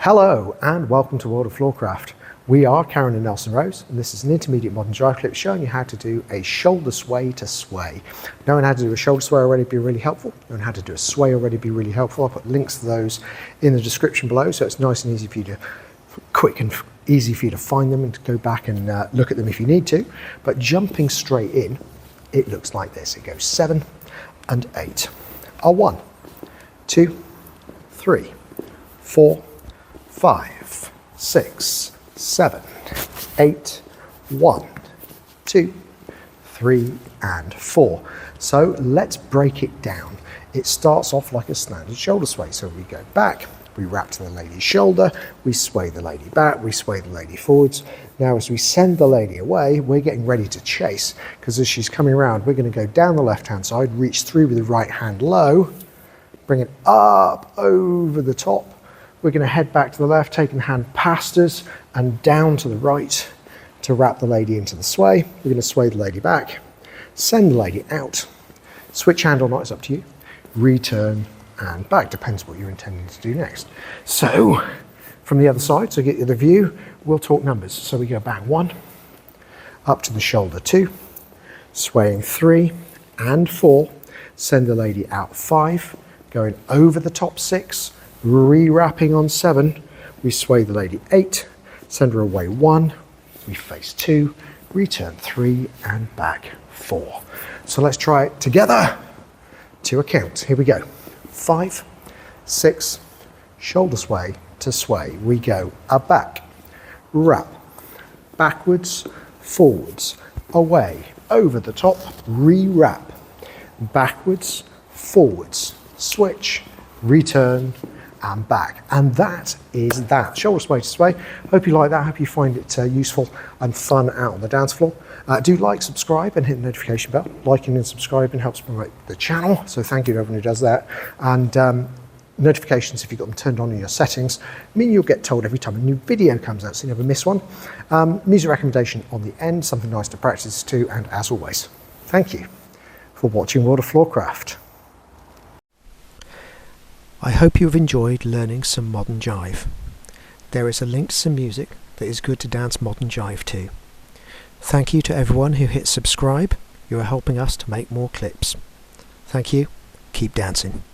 Hello and welcome to World of Floorcraft. We are Karen and Nelson Rose, and this is an Intermediate Modern Jive Clip showing you how to do a shoulder sway to sway. Knowing how to do a shoulder sway already would be really helpful. Knowing how to do a sway already would be really helpful. I'll put links to those in the description below, so it's nice and easy for you to, quick and easy for you to find them and to go back and look at them if you need to. But jumping straight in, it looks like this. It goes 7 and 8. A 1, 2, 3, 4, 5, 6, 7, 8, 1, 2, 3, and 4. So let's break it down. It starts off like a standard shoulder sway. So we go back, we wrap to the lady's shoulder, we sway the lady back, we sway the lady forwards. Now as we send the lady away, we're getting ready to chase, because as she's coming around, we're going to go down the left-hand side, reach through with the right hand low, bring it up over the top. We're going to head back to the left, taking the hand past us and down to the right to wrap the lady into the sway. We're going to sway the lady back, send the lady out, switch hand or not, it's up to you, return and back, depends what you're intending to do next. So from the other side, so get you the view, we'll talk numbers. So we go back 1, up to the shoulder 2, swaying 3 and 4, send the lady out 5, going over the top 6, re-wrapping on 7, we sway the lady 8, send her away 1, we face 2, return 3 and back 4. So let's try it together to a count. Here we go. 5, 6, shoulder sway to sway. We go a back, wrap, backwards, forwards, away, over the top, re-wrap, backwards, forwards, switch, return, and back. And that is that. Shoulder sway to sway. Hope you like that. Hope you find it useful and fun out on the dance floor. Do like, subscribe, and hit the notification bell. Liking and subscribing helps promote the channel, so thank you to everyone who does that. And notifications, if you've got them turned on in your settings, mean you'll get told every time a new video comes out, so you never miss one. Music recommendation on the end, something nice to practice to, and as always, thank you for watching World of Floorcraft. I hope you've enjoyed learning some modern jive. There is a link to some music that is good to dance modern jive to. Thank you to everyone who hit subscribe. You are helping us to make more clips. Thank you. Keep dancing.